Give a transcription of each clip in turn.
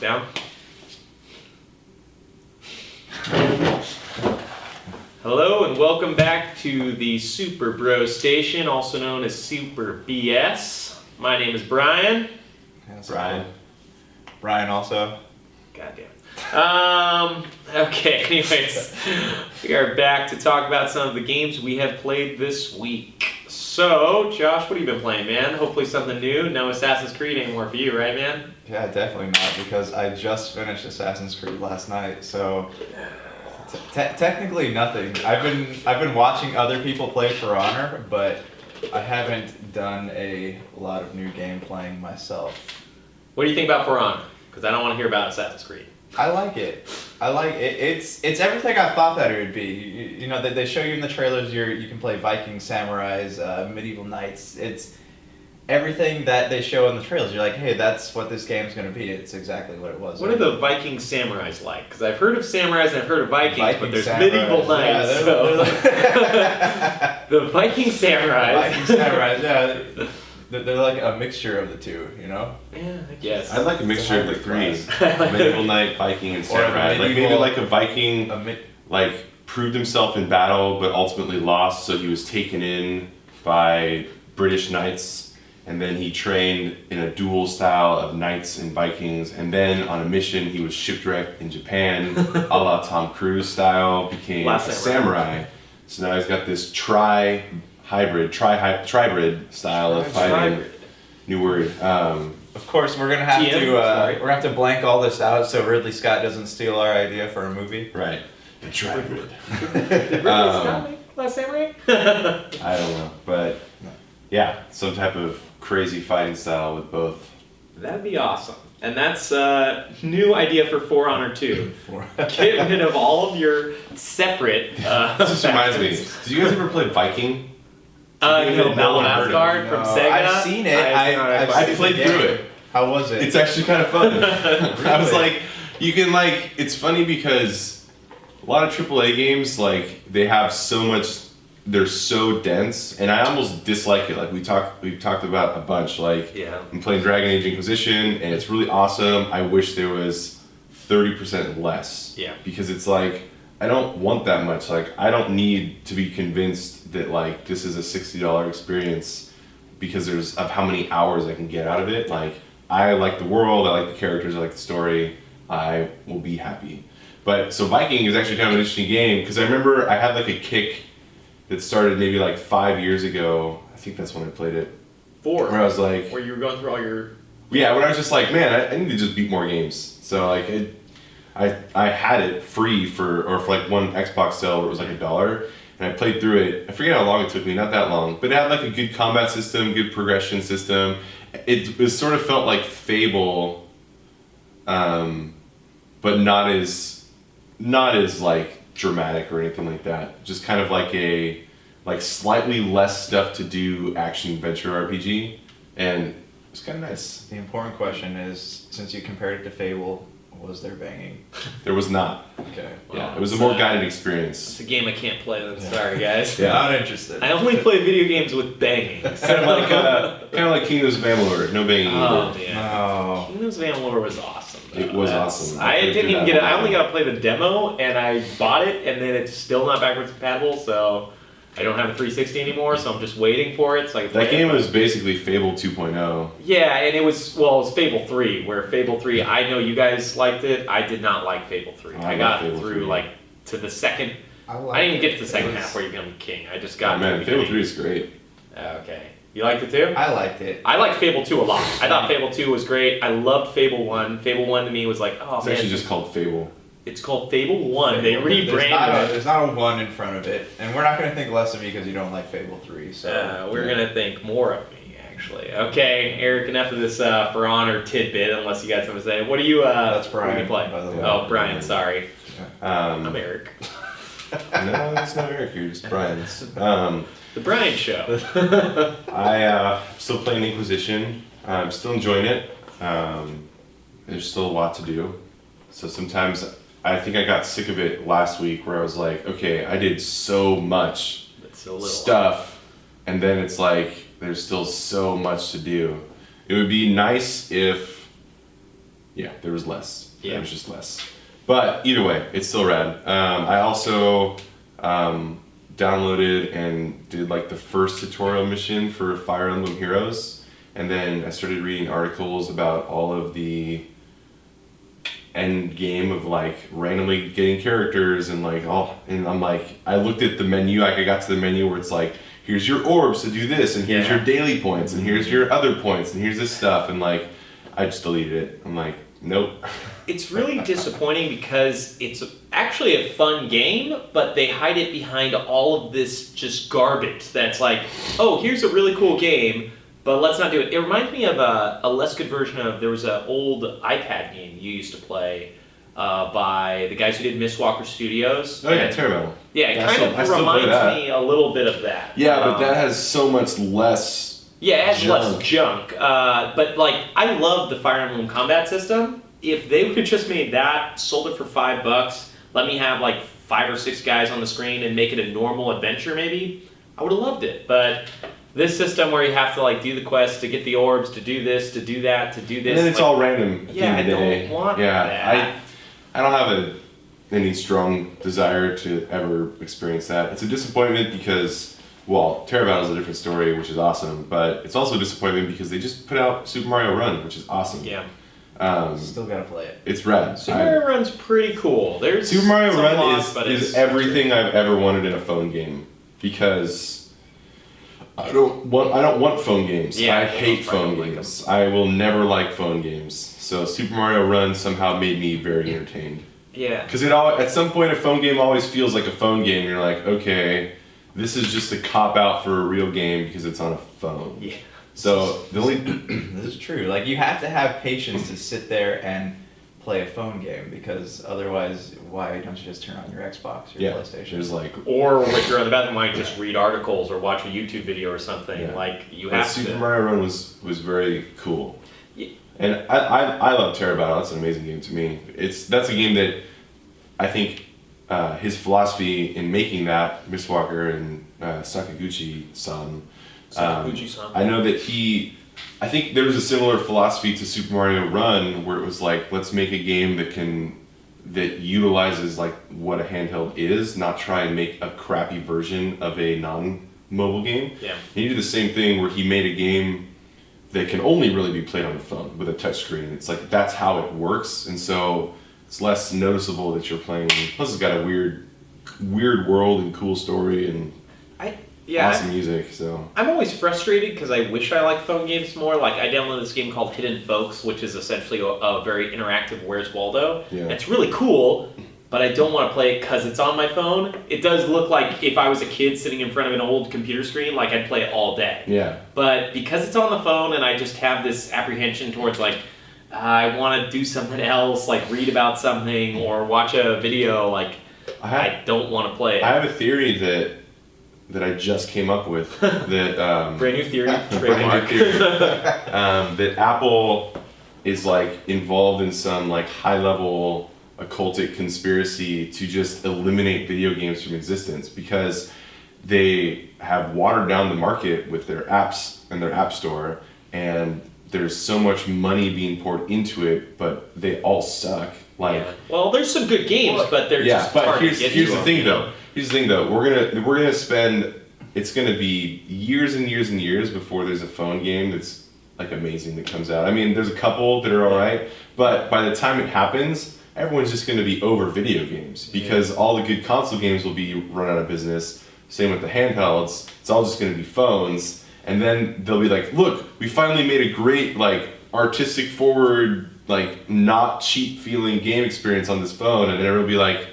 Sit down. Hello and welcome back to the Super Bro Station, also known as Super BS. My name is Brian. Brian. Brian also. Goddamn. Okay, anyways, we are back to talk about some of the games we have played this week. So, Josh, what have you been playing, man? Hopefully something new. No Assassin's Creed anymore for you, right, man? Yeah, definitely not, because I just finished Assassin's Creed last night, so technically nothing. I've been watching other people play For Honor, but I haven't done a lot of new game playing myself. What do you think about For Honor? Because I don't want to hear about Assassin's Creed. I like it. It's everything I thought that it would be. You know, they show you in the trailers you can play Vikings, samurais, medieval knights. It's everything that they show in the trailers. You're like, hey, that's what this game's going to be. It's exactly what it was. What are the Viking samurais like? Because I've heard of samurais and I've heard of Vikings, but there's samurais, medieval knights. Yeah, so. like The Viking samurais. Viking samurais, yeah. They're like a mixture of the two, you know? Yeah, I guess. I'd like a mixture of the three. Class. Medieval knight, Viking, and samurai. Like maybe like a Viking like proved himself in battle but ultimately lost, so he was taken in by British knights, and then he trained in a dual style of knights and Vikings, and then on a mission he was shipwrecked in Japan, a la Tom Cruise style, became a samurai. So now he's got this tribrid style of fighting. New word. Of course, we're gonna have to blank all this out so Ridley Scott doesn't steal our idea for a movie. Right. The tribrid. Did Ridley Scott make Last Samurai? I don't know, but yeah, some type of crazy fighting style with both. That'd be awesome. And that's a new idea for For Honor 2. Get rid of all of your separate This just reminds me. Did you guys ever play Viking? No, Battle Asgard from Sega. I've seen it. I played through it. How was it? It's actually kind of fun. I was like, you can like, it's funny because a lot of AAA games, like, they have so much, they're so dense, and I almost dislike it. Like we've talked about a bunch. Like, I'm playing Dragon Age Inquisition, and it's really awesome. I wish there was 30% less. Yeah. Because it's like, I don't want that much. Like, I don't need to be convinced that like this is a $60 experience because of how many hours I can get out of it. Like, I like the world, I like the characters, I like the story. I will be happy. But so Viking is actually kind of an interesting game because I remember I had like a kick that started maybe like 5 years ago. I think that's when I played it. 4. Where I was like, where you were going through all your. Yeah, when I was just like, man, I need to just beat more games. So like I had it free for like one Xbox sale where it was like $1, and I played through it. I forget how long it took me, not that long, but it had like a good combat system, good progression system. It sort of felt like Fable, but not as like dramatic or anything like that. Just kind of like a slightly less stuff to do action adventure RPG, and it's kind of nice. The important question is, since you compared it to Fable, was there banging? There was not. Okay. Yeah, it was a more guided experience. It's a game I can't play then. Sorry, guys. Yeah, not interested. I only play video games with banging. Kind of like Kingdoms of Amalur, no banging Oh, either. yeah. Oh. Kingdoms of Amalur was awesome. It was awesome. I didn't even get it. I only got to play the demo, and I bought it, and then it's still not backwards compatible, so I don't have a 360 anymore, so I'm just waiting for it. So I can play that game was basically Fable 2.0. Yeah, and it was Fable 3, where Fable 3, I know you guys liked it. I did not like Fable 3. I got Fable through 3. like to the second. I didn't even get to the second half where you become king. I just got. Oh man, Fable 3 is great. Okay, you liked it too? I liked it. I liked Fable 2 a lot. I thought Fable 2 was great. I loved Fable 1. Fable 1 to me was like, oh It's man. actually just called Fable. It's called Fable 1. They rebranded it. There's not a 1 in front of it, and we're not going to think less of you because you don't like Fable 3. So we're gonna think more of me, actually. Okay, Eric, enough of this For Honor tidbit, unless you guys have to say. What do you? That's Brian, what do you play? by the way. Oh, Brian. Sorry. I'm Eric. No, it's not Eric. You're just Brian. The Brian Show. I'm still playing Inquisition. I'm still enjoying it. There's still a lot to do. So sometimes I think I got sick of it last week where I was like, okay, I did so much stuff, and then it's like there's still so much to do. It would be nice if Yeah, there was less. Yeah. There was just less. But either way, it's still rad. I also downloaded and did like the first tutorial mission for Fire Emblem Heroes, and then I started reading articles about all of the end game of like randomly getting characters and like and I'm like, I looked at the menu, like I got to the menu where it's like, here's your orbs to do this, and here's your daily points, and here's your other points, and here's this stuff, and like I just deleted it. I'm like, nope. It's really disappointing because it's actually a fun game, but they hide it behind all of this just garbage that's like, oh, here's a really cool game, but let's not do it. It reminds me of a less good version of, there was an old iPad game you used to play by the guys who did Mistwalker Studios. Oh yeah, Terra. Yeah, it kind of reminds me a little bit of that. Yeah, but that has so much less Yeah, it has junk. less junk. But like, I love the Fire Emblem combat system. If they would have just made that, sold it for $5, let me have like 5 or 6 guys on the screen and make it a normal adventure maybe, I would have loved it. But this system where you have to like do the quest to get the orbs, to do this, to do that, to do this. And then it's like, all random at the end of the day. I don't want yeah, that. I don't have any strong desire to ever experience that. It's a disappointment because, well, Terra Battle is a different story, which is awesome, but it's also a disappointment because they just put out Super Mario Run, which is awesome. Yeah. Still gotta play it. It's rad. Super Mario Run's pretty cool. There's Super Mario some Run flaws, is everything I've ever wanted in a phone game, because I don't want phone games. Yeah, I hate phone games. I will never like phone games. So Super Mario Run somehow made me very entertained. Yeah. Because at some point a phone game always feels like a phone game. You're like, okay, this is just a cop out for a real game because it's on a phone. Yeah. So the only This is true. Like, you have to have patience to sit there and play a phone game, because otherwise, why don't you just turn on your Xbox or your PlayStation? there's like, Or if you're in the bathroom, why just read articles or watch a YouTube video or something. Yeah. Like, you but have Super to. Mario Run was very cool. Yeah. And I love Terra Battle. That's an amazing game to me. That's a game that I think his philosophy in making that, Mistwalker and Sakaguchi-san, I know that I think there was a similar philosophy to Super Mario Run, where it was like, let's make a game that utilizes like what a handheld is, not try and make a crappy version of a non-mobile game. Yeah. He did the same thing where he made a game that can only really be played on the phone with a touchscreen. It's like, that's how it works, and so it's less noticeable that you're playing. Plus, it's got a weird world and cool story and awesome music. So I'm always frustrated because I wish I liked phone games more. Like, I downloaded this game called Hidden Folks, which is essentially a very interactive Where's Waldo. Yeah. It's really cool, but I don't want to play it because it's on my phone. It does look like if I was a kid sitting in front of an old computer screen, like I'd play it all day. yeah. But because it's on the phone and I just have this apprehension towards like, I want to do something else, like read about something or watch a video, like I don't want to play it. I have a theory that I just came up with that Brand new theory, brand new trademark. theory, that Apple is like involved in some like high level occultic conspiracy to just eliminate video games from existence, because they have watered down the market with their apps and their app store, and there's so much money being poured into it, but they all suck. Like, Yeah. Well, there's some good games, but they're just but hard here's to get the to. thing though. Here's the thing though. We're gonna spend. It's gonna be years and years and years before there's a phone game that's like amazing that comes out. I mean, there's a couple that are all right, but by the time it happens, everyone's just gonna be over video games, because all the good console games will be run out of business. Same with the handhelds. It's all just gonna be phones, and then they'll be like, look, we finally made a great like artistic forward, like not cheap feeling game experience on this phone, and then everyone will be like,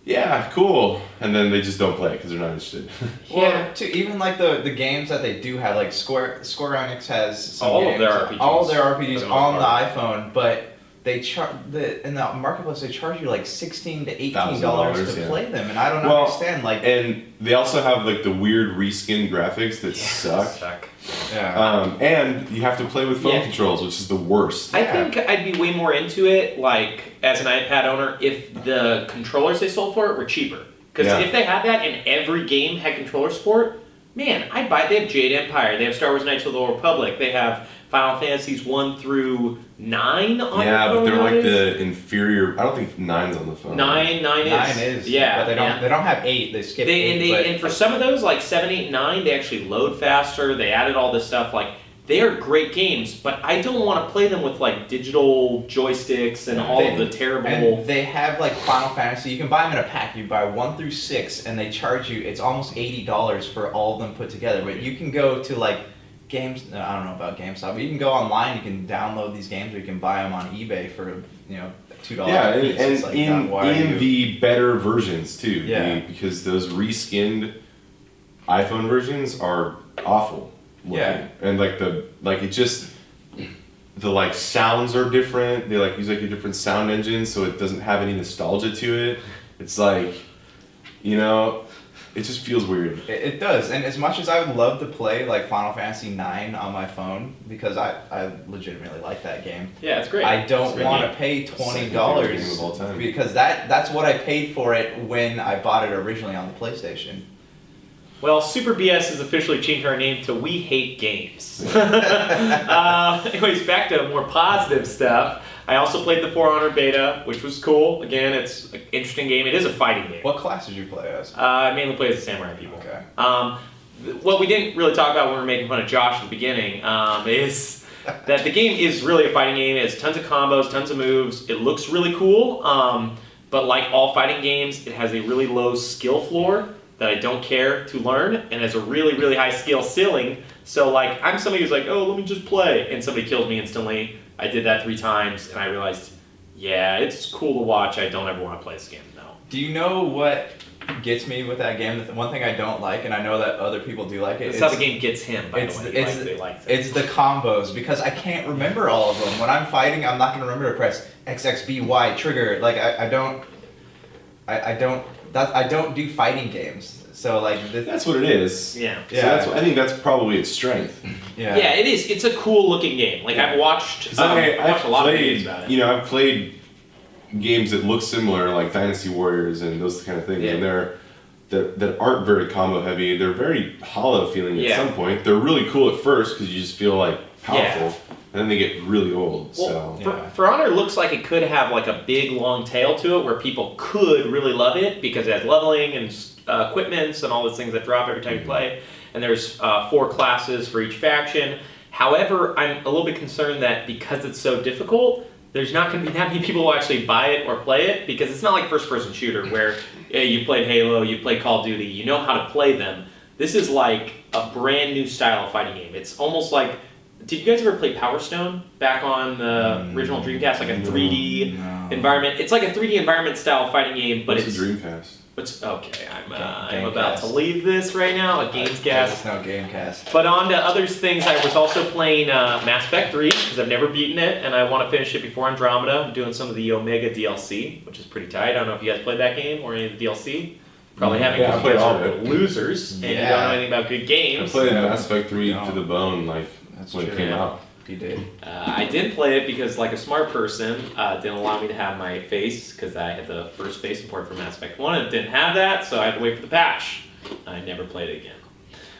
yeah, cool, and then they just don't play it because they're not interested. Well, too, even like the games that they do have, like Square Enix has some All of games, their RPGs. all of their RPGs for the most on the part. iPhone, but they in the marketplace they charge you like $16 to $18 $1,000, to yeah. play them, and I don't Well, understand. Like, And they also have like the weird reskin graphics that suck. yeah. And you have to play with phone controls, which is the worst. I think I'd be way more into it, like, as an iPad owner, if the controllers they sold for it were cheaper. Because if they had that and every game had controller support, man, I'd buy it. They have Jade Empire, they have Star Wars Knights of the Old Republic, they have Final Fantasies 1 through 9 on Yeah, your but phone they're like nowadays? the inferior. I don't think 9's on the phone. 9 is. 9 is. Yeah. But they don't have 8. They skip 8. And for some of those, like 7, 8, 9, they actually load faster. They added all this stuff. Like, they are great games, but I don't want to play them with like digital joysticks and all of the terrible. And they have like Final Fantasy. You can buy them in a pack. You buy 1 through 6, and they charge you. It's almost $80 for all of them put together. But you can go to like games. No, I don't know about GameStop, but you can go online. You can download these games, or you can buy them on eBay for $2. Yeah, a piece. and It's like, in the better versions too. Yeah. Because those reskinned iPhone versions are awful looking. Yeah. And it just the sounds are different. They use a different sound engine, so it doesn't have any nostalgia to it. It's it just feels weird. It does, and as much as I would love to play like Final Fantasy 9 on my phone, because I legitimately like that game. Yeah, it's great. I don't want to game. pay Second favorite game of all $20 time. because that's what I paid for it when I bought it originally on the PlayStation. Well, Super BS has officially changed our name to We Hate Games. Anyways, back to more positive stuff. I also played the For Honor beta, which was cool. Again, it's an interesting game. It is a fighting game. What class did you play as? I mainly play as the samurai people. Okay. What we didn't really talk about when we were making fun of Josh at the beginning is that the game is really a fighting game. It has tons of combos, tons of moves. It looks really cool, but like all fighting games, it has a really low skill floor that I don't care to learn, and has a really, really high skill ceiling. So I'm somebody who's like, oh, let me just play, and somebody kills me instantly. I did that 3 times, and I realized, yeah, it's cool to watch. I don't ever want to play this game, no. Do you know what gets me with that game? The one thing I don't like, and I know that other people do like it. That's how the game gets him, by the way. They liked it. It's the combos, because I can't remember all of them. When I'm fighting, I'm not going to remember to press XXBY trigger. I don't do fighting games. So that's what it is. Yeah. So I think that's probably its strength. Yeah, it is. It's a cool looking game. I've watched a lot of videos about it. I've played games that look similar, like Dynasty Warriors and those kind of things, and that aren't very combo heavy. They're very hollow feeling at some point. They're really cool at first because you just feel powerful, and then they get really old. For Honor looks like it could have a big long tail to it where people could really love it because it has leveling and equipments and all those things that drop every time you play. And there's 4 classes for each faction. However, I'm a little bit concerned that because it's so difficult, there's not going to be that many people who actually buy it or play it, because it's not like first-person shooter where you played Halo, you played Call of Duty, you know how to play them. This is like a brand new style of fighting game. It's almost like, did you guys ever play Power Stone back on the original Dreamcast, like a 3D environment? It's like a 3D environment style fighting game, but it's a Dreamcast. Okay, I'm about to leave this right now, a Gamescast. There's no Gamecast. But on to other things, I was also playing Mass Effect 3, because I've never beaten it, and I want to finish it before Andromeda. I'm doing some of the Omega DLC, which is pretty tight. I don't know if you guys played that game or any of the DLC. Probably haven't, because you guys are the losers, and you don't know anything about good games. I played Mass Effect 3 to the bone, when it came out. You did. I did play it because, like a smart person, didn't allow me to have my face, because I had the first face import for Mass Effect 1, and it didn't have that, so I had to wait for the patch. I never played it again.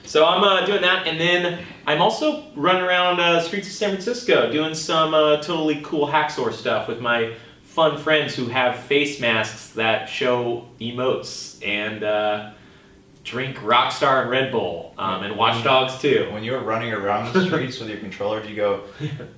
So I'm doing that, and then I'm also running around streets of San Francisco doing some totally cool hacksaw stuff with my fun friends who have face masks that show emotes and drink Rockstar and Red Bull, and Watch Dogs too. When you're running around the streets with your controller, do you go,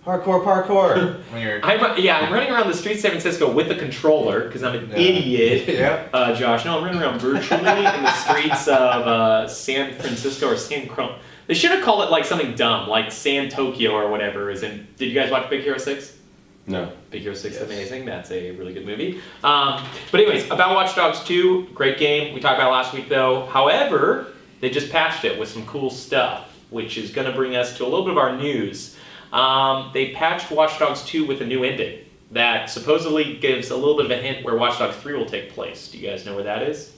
parkour? When you're... I'm running around the streets of San Francisco with a controller, because I'm an idiot, Josh. No, I'm running around virtually in the streets of San Francisco or San Cron. They should have called it something dumb, like San Tokyo or whatever. Did you guys watch Big Hero 6? No. Big Hero 6 is amazing. That's a really good movie. But anyways, about Watch Dogs 2, great game. We talked about it last week though. However, they just patched it with some cool stuff, which is going to bring us to a little bit of our news. They patched Watch Dogs 2 with a new ending that supposedly gives a little bit of a hint where Watch Dogs 3 will take place. Do you guys know where that is?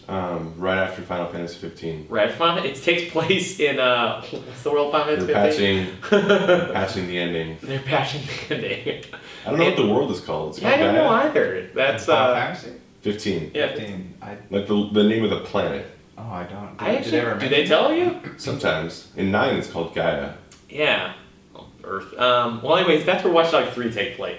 Right after Final Fantasy 15. Right after Final Fantasy. It takes place in, what's the world Final Fantasy 15? They're patching the ending. They're patching the ending. I don't know what the world is called. It's called I don't know either. That's Final Fantasy? 15. Yeah, 15. The name of the planet. Oh, I don't. Do they tell you? Sometimes. In 9 it's called Gaia. Yeah. Earth. Well, anyways, that's where Watch Dogs 3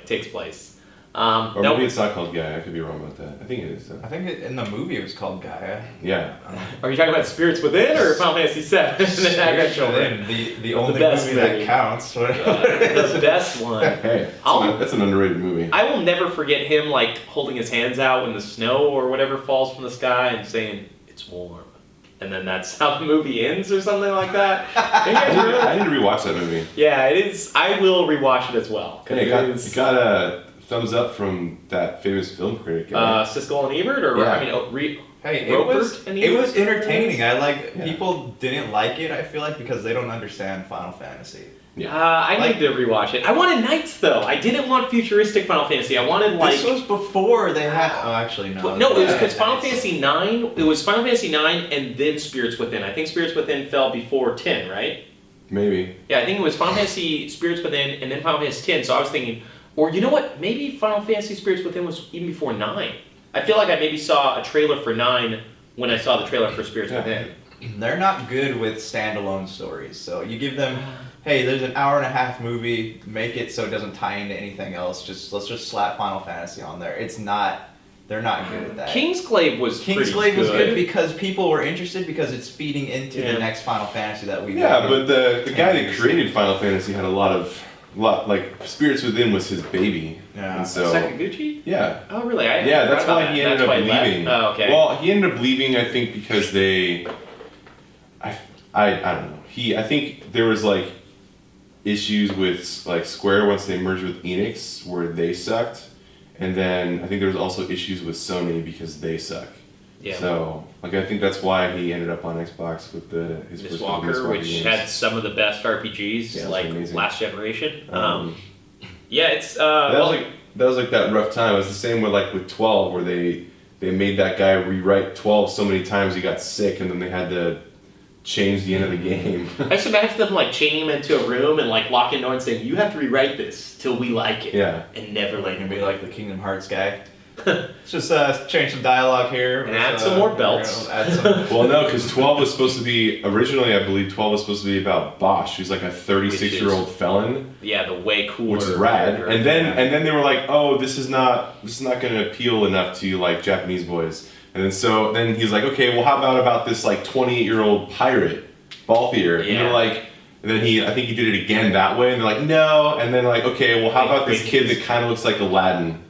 takes place. Or maybe it's not called Gaia. I could be wrong about that. I think it is. I think in the movie it was called Gaia. Yeah. Are you talking about Spirits Within or Final Fantasy VII? Spirits Within, the only movie that counts. The best one. Hey, that's an underrated movie. I will never forget him like holding his hands out when the snow or whatever falls from the sky and saying, "It's warm." And then that's how the movie ends or something like that. I need to rewatch that movie. Yeah, it is. I will rewatch it as well. Hey, it got a thumbs up from that famous film critic. Siskel and Ebert? Or, yeah. I mean, Hey, Robert it was entertaining. People didn't like it, I feel like, because they don't understand Final Fantasy. Yeah. I need to rewatch it. I wanted Knights, though. I didn't want futuristic Final Fantasy. I wanted, like... This was before they had... Oh, actually, no. No, it was because Final Fantasy 9... It was Final Fantasy 9 and then Spirits Within. I think Spirits Within fell before 10, right? Maybe. Yeah, I think it was Final Fantasy Spirits Within and then Final Fantasy 10. So I was thinking... Or you know what? Maybe Final Fantasy Spirits Within was even before 9. I feel like I maybe saw a trailer for 9 when I saw the trailer for Spirits Within. They're not good with standalone stories. So you give them... Hey, there's an hour-and-a-half movie. Make it so it doesn't tie into anything else. Let's just slap Final Fantasy on there. It's not. They're not good at that. Kingsglaive was good because people were interested because it's feeding into the next Final Fantasy that we. Yeah, but the guy that created Final Fantasy had a lot like Spirits Within was his baby. Yeah. And so Sakaguchi? Yeah. Oh, really? That's why he ended up leaving. Oh, okay. Well, he ended up leaving, I think, because they. I don't know. I think there was like issues with like Square once they merged with Enix where they sucked, and then I think there was also issues with Sony because they suck. Yeah. So like I think that's why he ended up on Xbox with his Miss first Walker, which games. had some of the best RPGs like amazing. last generation. Yeah, it's that was like that rough time. It was the same with 12 where they made that guy rewrite 12 so many times he got sick, and then they had to change the end of the game. I just imagine them like chaining him into a room and like locking the door and saying, "You have to rewrite this till we like it." Yeah. And never let him be like the Kingdom Hearts guy. Let's just change some dialogue here. And add some more belts. Well, no, because 12 was supposed to be, originally I believe 12 was supposed to be about Bosch, who's like a 36-year-old felon. Yeah, the way cooler. Which is rad. And then they were like, oh, this is not going to appeal enough to like Japanese boys. And then he's like, okay, well, how about this like 28-year-old pirate, Balthier? Yeah. And they're like, and then I think he did it again that way, and they're like, no. And then like, okay, well, how about this kid that kind of looks like Aladdin?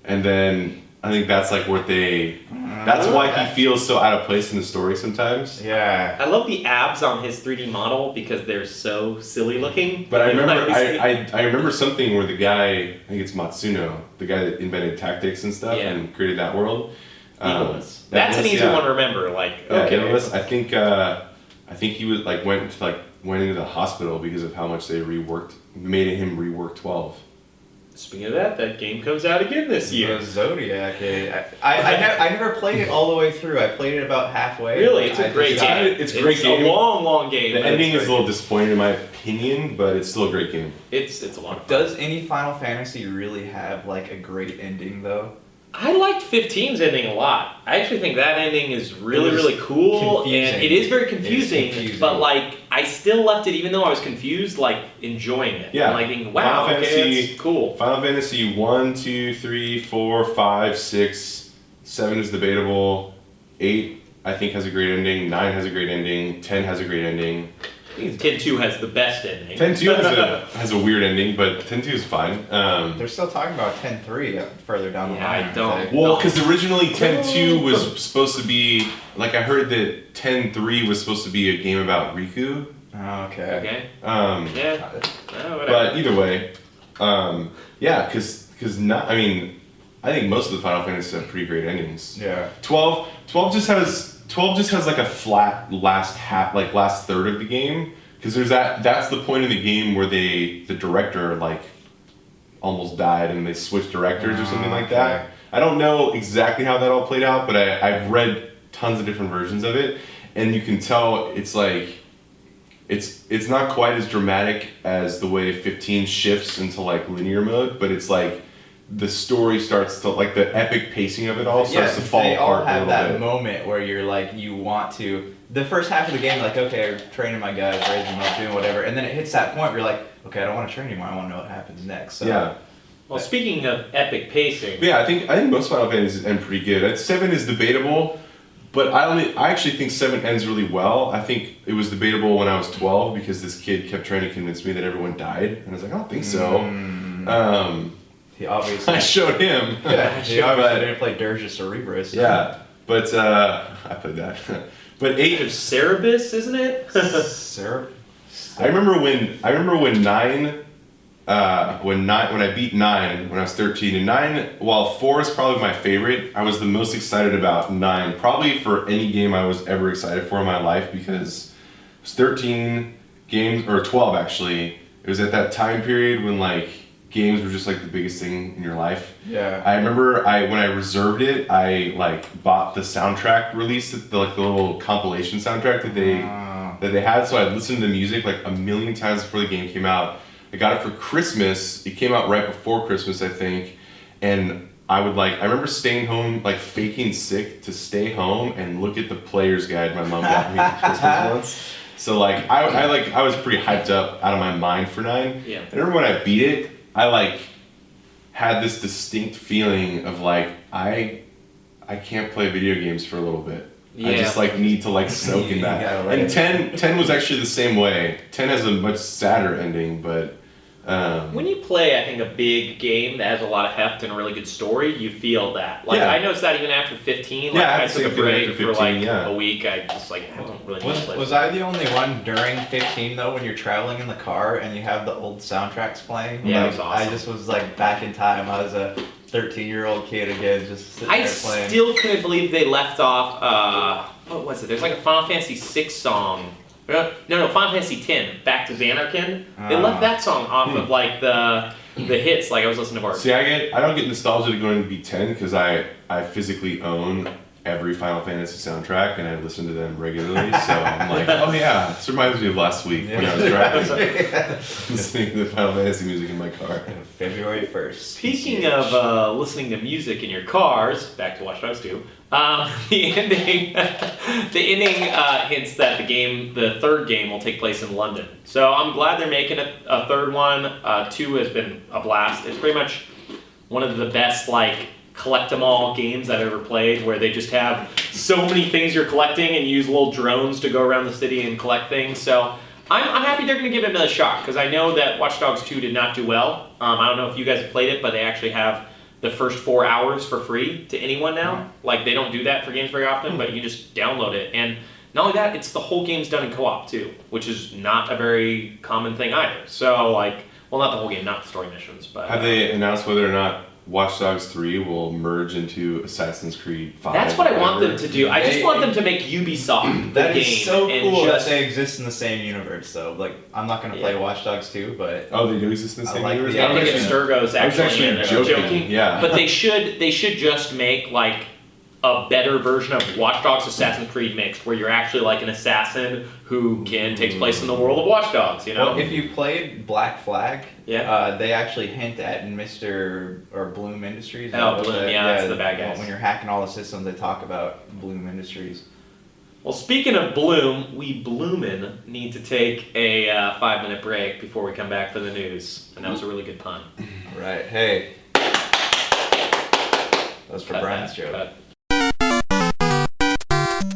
And then I think that's like that's why he feels so out of place in the story sometimes. Yeah. I love the abs on his 3D model because they're so silly looking. But I remember I remember something where the guy, I think it's Matsuno, the guy that invented tactics and stuff and created that world. That's an easy one to remember. Like, okay. I think he was went into the hospital because of how much they made him rework 12. Speaking of that game comes out again this year. The Zodiac. I never played it all the way through. I played it about halfway. Really, it's a great game. It's a great game. A long game. The ending is a little disappointing in my opinion, but it's still a great game. It's a lot of fun. Does any Final Fantasy really have like a great ending though? I liked 15's ending a lot. I actually think that ending is really cool, confusing. And it is very confusing, but like I still left it, even though I was confused, like enjoying it. Yeah. And, like thinking, wow, Final Fantasy, that's cool. Final Fantasy 1, 2, 3, 4, 5, 6, 7 is debatable. 8 I think has a great ending. 9 has a great ending. 10 has a great ending. I think 10-2 has the best ending. 10-2 has a weird ending, but 10-2 is fine. They're still talking about 10-3 further down the line. I don't. Well, because originally 10-2 was supposed to be, like I heard that 10-3 was supposed to be a game about Riku. Oh, okay. Okay. Yeah. Whatever. But either way, yeah, because I think most of the Final Fantasies have pretty great endings. Yeah. 12 just has like a flat last third of the game, because that's the point of the game where the director like almost died and they switched directors or something like that. I don't know exactly how that all played out, but I've read tons of different versions of it, and you can tell it's like it's not quite as dramatic as the way 15 shifts into like linear mode, but it's like the story starts to, like, the epic pacing of it all starts to fall they apart all have a little that bit. moment where you're like, you want to. The first half of the game, like, okay, I'm training my guys, raising them up, doing whatever, and then it hits that point where you're like, okay, I don't want to train anymore. I want to know what happens next. So, Yeah. Well, speaking of epic pacing, But yeah, I think most Final Fantasies end pretty good. 7 is debatable, but I actually think 7 ends really well. I think it was debatable when I was 12 because this kid kept trying to convince me that everyone died, and I was like, I don't think so. He obviously. I showed him. Yeah, he obviously didn't play Dirge Cerebrus. Yeah, but I played that. But 8 there's Cerebus, isn't it? Syrup. I remember when 9. When I beat 9 when I was 13, and 9, while 4 is probably my favorite, I was the most excited about 9, probably for any game I was ever excited for in my life, because it was 13 games, or 12 actually. It was at that time period when, like, games were just like the biggest thing in your life. Yeah. I remember when I reserved it, I like bought the soundtrack release, the little compilation soundtrack that they had, so I listened to the music like a million times before the game came out. I got it for Christmas. It came out right before Christmas, I think. And I remember staying home, like faking sick to stay home and look at the player's guide my mom got me for Christmas once. So like, I was pretty hyped up out of my mind for 9. Yeah. I remember when I beat it, I like had this distinct feeling of like, I can't play video games for a little bit. Yeah. I just like need to like soak in that. Yeah, And 10 was actually the same way. 10 has a much sadder ending, but when you play, I think, a big game that has a lot of heft and a really good story, you feel that. Like, Yeah. I noticed that even after 15. Like, Yeah, I I'd took say a break after for 15, like yeah. a week. I just like, I don't really need to play. Was I the only one during 15 though, when you're traveling in the car and you have the old soundtracks playing? Yeah, like, it was awesome. I just was like back in time. I was a 13-year-old kid again, just sitting I there playing. still couldn't believe they left off, what was it? There's like a Final Fantasy 6 song. No, Final Fantasy 10, Back to Xanarkin. They left that song off of like the hits. Like I was listening to see, I don't get nostalgia to going to be 10 because I physically own every Final Fantasy soundtrack and I listen to them regularly. So I'm like, oh yeah, this reminds me of last week when I was driving, listening to the Final Fantasy music in my car. February 1st. Speaking of listening to music in your cars, back to Watch Dogs 2, the ending hints that the third game will take place in London. So I'm glad they're making a third one. 2 has been a blast. It's pretty much one of the best like collect 'em all games I've ever played, where they just have so many things you're collecting and you use little drones to go around the city and collect things. So I'm happy they're going to give it another shot, because I know that Watch Dogs 2 did not do well. I don't know if you guys have played it, but they actually have the first 4 hours for free to anyone now. Like, they don't do that for games very often, but you just download it. And not only that, it's the whole game's done in co-op too, which is not a very common thing either. So like, well, not the whole game, not the story missions, but Have they announced whether or not Watch Dogs 3 will merge into Assassin's Creed 5? that's what I want them to do. I just They- want them to make Ubisoft the That game. is so and cool just, that they exist in the same universe though. Like, I'm not going to play Yeah. Watch Dogs 2, but Oh, they do exist in the I same like universe? the I think idea. it's Sturgo's I was actually actually in there. joking, yeah. But they should just make like a better version of Watch Dogs Assassin's Creed mixed, where you're actually like an assassin who takes place in the world of Watch Dogs, you know? well, if you played Black Flag, Yeah. they actually hint at Mr. or Bloom Industries. Oh, Bloom, yeah, that's the bad guys. When you're hacking all the systems, they talk about Bloom Industries. Well, speaking of Bloom, we bloomin' need to take a 5-minute break before we come back for the news. And that was a really good pun. All right, hey. That was for Cut Brian's that, joke. cut.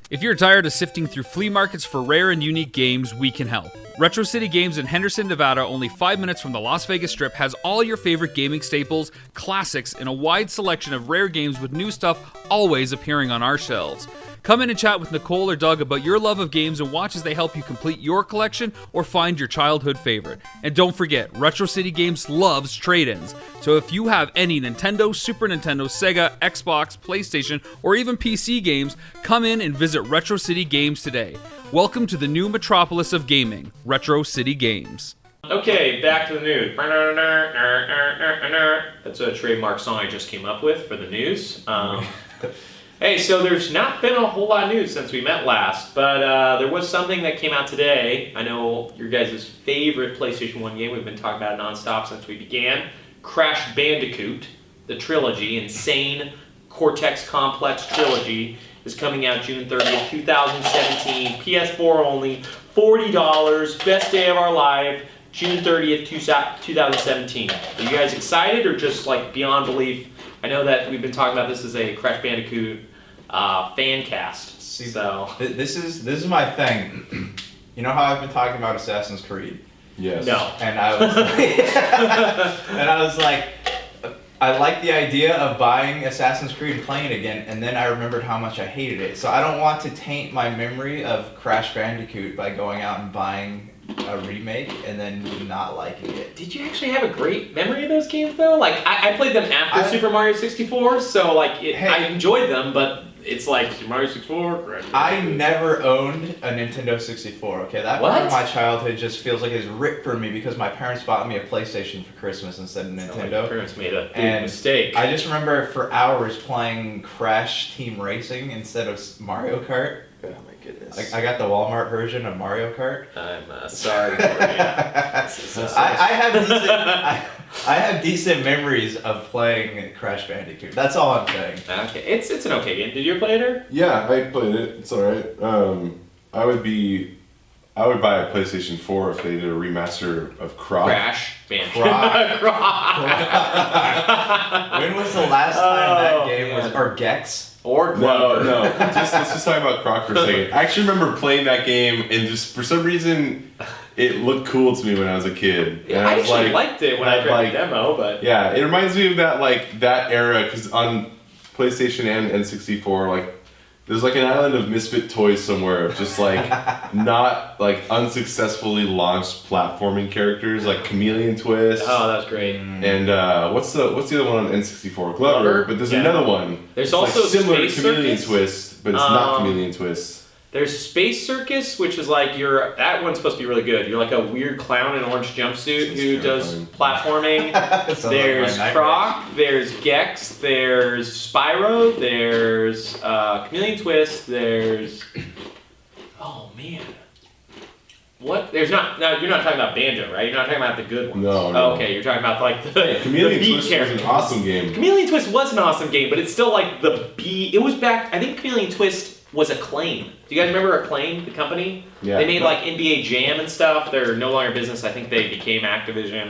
If you're tired of sifting through flea markets for rare and unique games, we can help. Retro City Games in Henderson, Nevada, only 5 minutes from the Las Vegas Strip, has all your favorite gaming staples, classics, and a wide selection of rare games with new stuff always appearing on our shelves. Come in and chat with Nicole or Doug about your love of games and watch as they help you complete your collection or find your childhood favorite. And don't forget, Retro City Games loves trade-ins. So if you have any Nintendo, Super Nintendo, Sega, Xbox, PlayStation, or even PC games, come in and visit Retro City Games today. Welcome to the new metropolis of gaming, Retro City Games. Okay, back to the news. That's a trademark song I just came up with for the news. Hey, so there's not been a whole lot of news since we met last, but there was something that came out today. I know your guys' favorite PlayStation 1 game, we've been talking about it nonstop since we began, Crash Bandicoot. the trilogy, Insane Cortex Complex Trilogy, is coming out June 30th, 2017. PS4 only, $40. Best day of our life. June 30th, 2017. Are you guys excited or just like beyond belief? I know that we've been talking about this as a Crash Bandicoot fan cast. So this is my thing. You know how I've been talking about Assassin's Creed? Yes. no. And I was like, I like the idea of buying Assassin's Creed and playing it again, and then I remembered how much I hated it. So I don't want to taint my memory of Crash Bandicoot by going out and buying a remake and then not liking it. Did you actually have a great memory of those games though? Like I played them after Super Mario 64, so like I enjoyed them, but it's like Super Mario 64. I never owned a Nintendo 64. Okay, that part of my childhood just feels like it's ripped from me because my parents bought me a PlayStation for Christmas instead of Nintendo. Like your parents made a big mistake. I just remember for hours playing Crash Team Racing instead of Mario Kart. Oh my goodness. I got the Walmart version of Mario Kart. I'm sorry. I have decent memories of playing Crash Bandicoot. That's all I'm saying. Okay, it's an okay game. Did you play it? Or? Yeah, I played it. It's alright. I would buy a PlayStation 4 if they did a remaster of Croc. Crash Bandicoot. When was the last time that game was? Or Gex? Or No. Let's just talk about Croc for a second. I actually remember playing that game, and just for some reason, it looked cool to me when I was a kid. And I actually liked it when I tried the demo, but yeah, it reminds me of that era because on PlayStation and N64, like there's like an island of misfit toys somewhere of just like not like unsuccessfully launched platforming characters like Chameleon Twist. Oh, that was great. And what's the other one on N64? Glover. But there's another one. There's also like similar Space to Chameleon Circus. Twist, but it's not Chameleon Twist. There's Space Circus, which is like that one's supposed to be really good. You're like a weird clown in an orange jumpsuit who does platforming. There's Croc, there's Gex, there's Spyro, there's Chameleon Twist, there's oh man. What? There's not. No, you're not talking about Banjo, right? You're not talking about the good ones. No. Oh, okay, you're talking about like the Chameleon the B Twist characters. was an awesome game. Chameleon Twist was an awesome game, but it's still like the B. It was back. I think Chameleon Twist was Acclaim. Do you guys remember Acclaim, the company? Yeah. They made like NBA Jam and stuff. They're no longer in business. I think they became Activision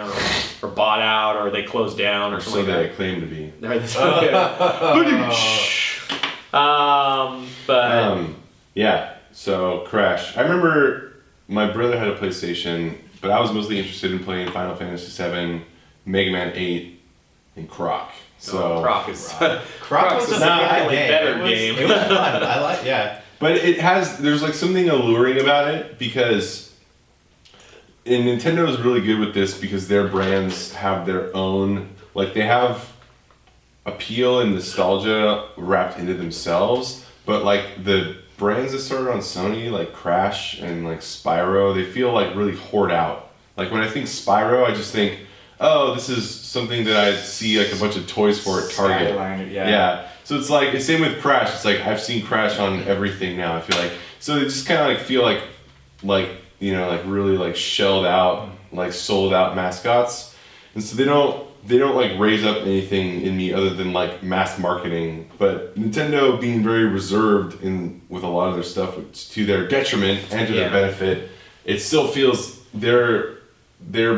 or bought out or they closed down or something So like they claim to be. that. Yeah. So Crash. I remember my brother had a PlayStation, but I was mostly interested in playing Final Fantasy VII, Mega Man 8, and Croc. So Croc is Croc was a significantly better game. It was fun. I like, yeah. But there's like something alluring about it because and Nintendo is really good with this because their brands have their own, like they have appeal and nostalgia wrapped into themselves, but like the brands that started on Sony, like Crash and like Spyro, they feel like really hoard out. Like when I think Spyro, I just think, oh, this is something that I see like a bunch of toys for at Target. Yeah. So it's like, the same with Crash. It's like, I've seen Crash on everything now, I feel like. So they just kind of like feel like, you know, like really like shelled out, like sold out mascots. And so they don't like raise up anything in me other than like mass marketing. But Nintendo being very reserved with a lot of their stuff to their detriment and to their benefit, it still feels their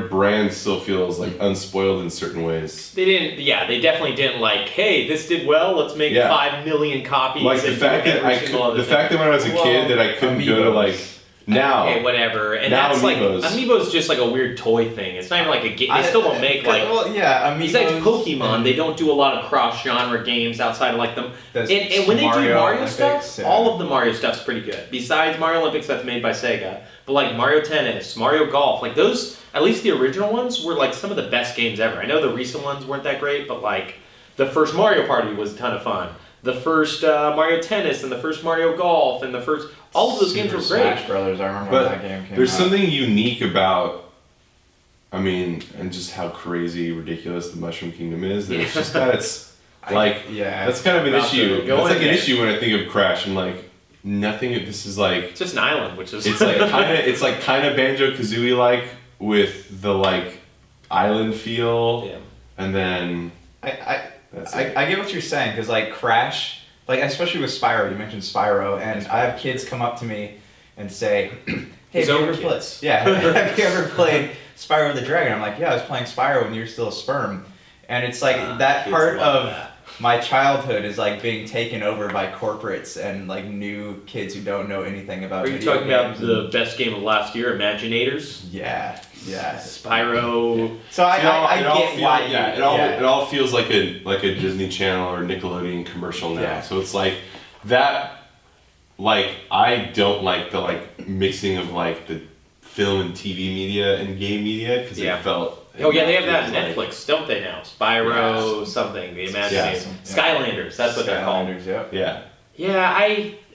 brand still feels like unspoiled in certain ways. They definitely didn't like, hey, this did well, let's make 5 million copies. Like the fact that when I was a kid that I couldn't go to like now. Okay, whatever. And now that's Amiibos. like Amiibo's just like a weird toy thing. It's not even like a game. They still don't make like. Well, yeah, besides Pokemon, they don't do a lot of cross-genre games outside of like them. And when they do Mario Olympics, stuff, all of the Mario stuff's pretty good. Besides Mario Olympics, that's made by Sega. But like Mario Tennis, Mario Golf, like those, at least the original ones were like some of the best games ever. I know the recent ones weren't that great, but like the first Mario Party was a ton of fun. The first Mario Tennis and the first Mario Golf and the first, all of those games were great. Smash Brothers, I remember when that game came there's out. something unique about, I mean, and just how crazy ridiculous the Mushroom Kingdom is. That it's just that it's like, that's kind of an issue. That's like an issue when I think of Crash and like nothing. This is like it's just an island, which is it's like kind of Banjo-Kazooie like with the like island feel, and then That's I get what you're saying, because like Crash, like especially with Spyro, you mentioned Spyro, and I have kids come up to me and say, "Hey, have you ever played? Yeah, have you ever played Spyro the Dragon?" I'm like, "Yeah, I was playing Spyro when you were still a sperm," and it's like that part of my childhood is like being taken over by corporates and like new kids who don't know anything about. Are you talking about the best game of last year, Imaginators? Yeah. Spyro. So I get why. It all feels like a Disney Channel or Nickelodeon commercial now. Yeah. So it's like that. Like I don't like the like mixing of like the film and TV media and game media because it felt. Oh yeah, they have that on Netflix, don't they now? Spyro something, the Imagination. Skylanders, that's what they're called. Yeah. Yeah,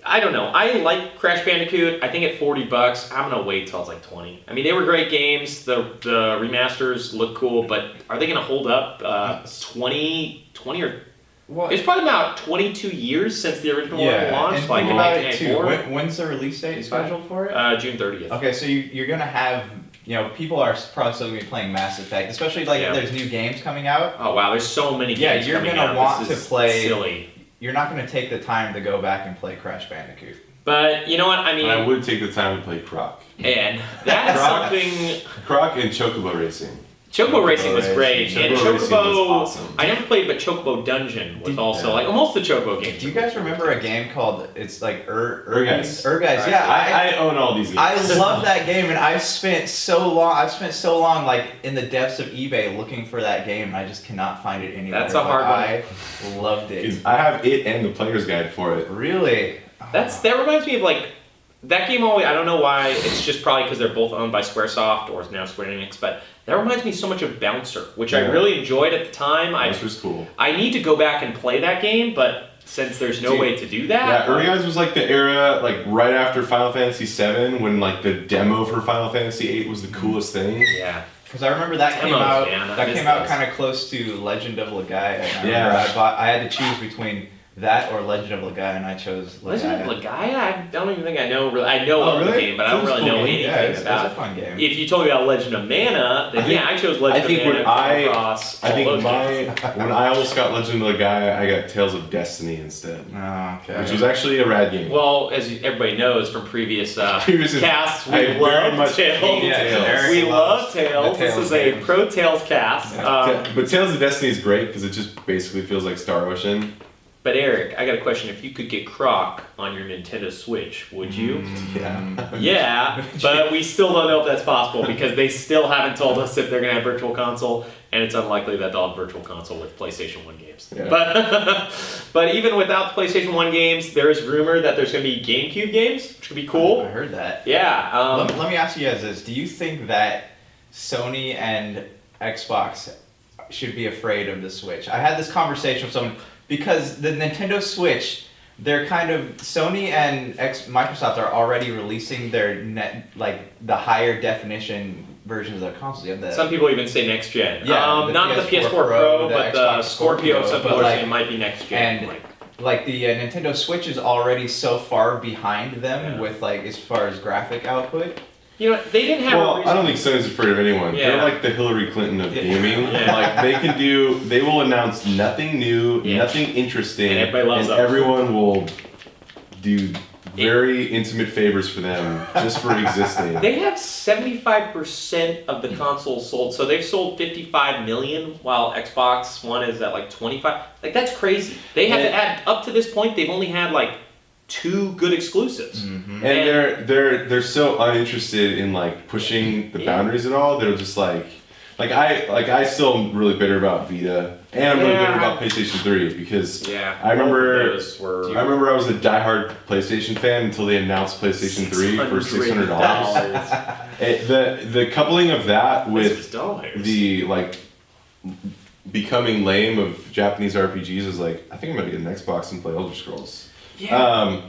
I don't know. I like Crash Bandicoot. I think at $40, I'm gonna wait till it's like 20. I mean, they were great games. The remasters look cool, but are they gonna hold up 20 or? Well, it's probably about 22 years since the original one launched. And think about it too. When's the release date scheduled for it? June 30th. Okay, so you're gonna have. People are probably still going to be playing Mass Effect, especially like if there's new games coming out. Oh wow, there's so many games you're coming gonna out. want to play. Silly. You're not going to take the time to go back and play Crash Bandicoot. But you know what? I mean, I would take the time to play Croc. And that's something. Croc and Chocobo Racing. Chocobo Racing was great, and Chocobo. Awesome. I never played, but Chocobo Dungeon was also like almost the Chocobo game. Do you guys remember a game called Urguys? Urguys, yeah. I own all these games. I love that game, and I've spent so long like in the depths of eBay looking for that game, and I just cannot find it anywhere. That's a hard one. I loved it. I have it and the player's guide for it. Really? That reminds me of like. That game always, I don't know why, it's just probably because they're both owned by Squaresoft or now Square Enix, but that reminds me so much of Bouncer, which I really enjoyed at the time. Bouncer's cool. I need to go back and play that game, but since there's no way to do that... Yeah, Urguys was like the era, like right after Final Fantasy VII, when like the demo for Final Fantasy VIII was the coolest thing. Yeah. Because I remember that came out kind of close to Legend of Legaia. I had to choose between that or Legend of Legaia, and I chose Legaia. Legend of Legaia? I don't even think I know. I know of the game, but I don't really know anything about it. It's a fun game. If you told me about Legend of Mana, then I chose Legend of Mana across all those games. When I almost got Legend of Legaia, I got Tales of Destiny instead. Oh, okay. Which was actually a rad game. Well, as everybody knows from previous casts, we love Tales. We love Tales. This is a pro Tales cast. But Tales of Destiny is great because it just basically feels like Star Ocean. But Eric, I got a question. If you could get Croc on your Nintendo Switch, would you? Yeah. Yeah, but we still don't know if that's possible because they still haven't told us if they're going to have Virtual Console, and it's unlikely that they'll have Virtual Console with PlayStation 1 games. Yeah. But even without the PlayStation 1 games, there is rumor that there's going to be GameCube games, which could be cool. I heard that. Yeah. Let me ask you guys this. Do you think that Sony and Xbox should be afraid of the Switch? I had this conversation with someone... Because the Nintendo Switch, they're kind of Sony and Microsoft are already releasing their the higher definition versions of their consoles. Some people even say next gen. Yeah, not the PS4 Pro, but the Scorpio. Some people are saying it might be next gen. And the Nintendo Switch is already so far behind them with as far as graphic output. You know, they didn't have a reason. I don't think Sony's afraid of anyone. Yeah. They're like the Hillary Clinton of gaming. Like they will announce nothing new, nothing interesting, and everybody loves them. Everyone will do very intimate favors for them just for existing. They have 75% of the consoles sold, so they've sold 55 million, while Xbox One is at like 25. Like that's crazy. They have to add up to this point. They've only had like 2 good exclusives, and they're so uninterested in like pushing the boundaries at all. They're just like I still am really bitter about Vita, and I'm really bitter about PlayStation 3 because I remember I was a diehard PlayStation fan until they announced PlayStation 3 for $600. The coupling of that with the becoming lame of Japanese RPGs is like I think I'm gonna get an Xbox and play Elder Scrolls. Yeah.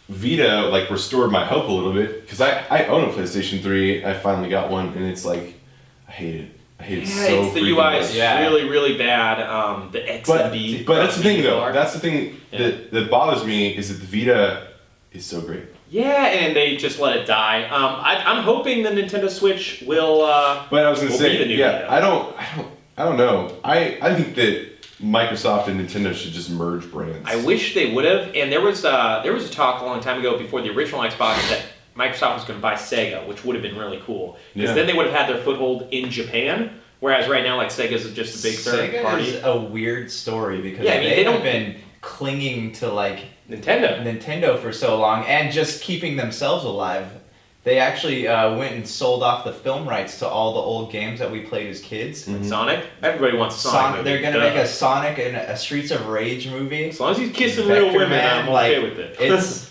Vita restored my hope a little bit because I own a PlayStation 3. I finally got one, and it's like I hate it. I hate it so it's the UI is really, really bad. The XMB. But that's the thing, though. That's the thing that bothers me is that the Vita is so great. Yeah, and they just let it die. I'm hoping the Nintendo Switch will. But I was gonna say, Vita. I don't know. I think that Microsoft and Nintendo should just merge brands. I wish they would have. And there was a talk a long time ago before the original Xbox that Microsoft was going to buy Sega, which would have been really cool. Because then they would have had their foothold in Japan. Whereas right now, like, Sega's just a big third party. Sega is a weird story because they have been clinging to like Nintendo for so long and just keeping themselves alive. They actually went and sold off the film rights to all the old games that we played as kids. Mm-hmm. Sonic? Everybody wants a Sonic movie. They're gonna make a Sonic and a Streets of Rage movie. As long as he's kissing real women, I'm okay with it. It's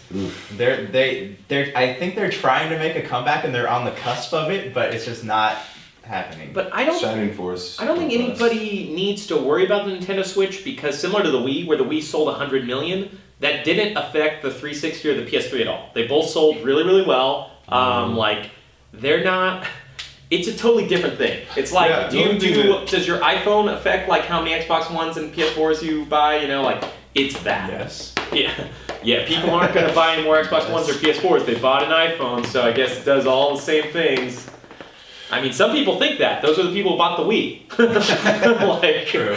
I think they're trying to make a comeback and they're on the cusp of it, but it's just not happening. But I don't think anybody needs to worry about the Nintendo Switch because similar to the Wii, where the Wii sold 100 million, that didn't affect the 360 or the PS3 at all. They both sold really, really well. Like, they're not... It's a totally different thing. It's like, does your iPhone affect, like, how many Xbox Ones and PS4s you buy? You know, like, it's that. Yes. Yeah, people aren't going to buy any more Xbox Ones or PS4s. They bought an iPhone, so I guess it does all the same things. I mean, some people think that. Those are the people who bought the Wii. Like, true.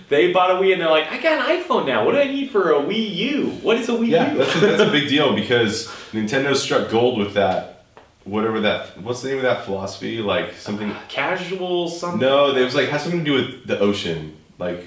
They bought a Wii and they're like, I got an iPhone now. What do I need for a Wii U? What is a Wii U? Yeah, that's a big deal because Nintendo struck gold with that. What's the name of that philosophy? Like something casual something. No, it was like has something to do with the ocean, like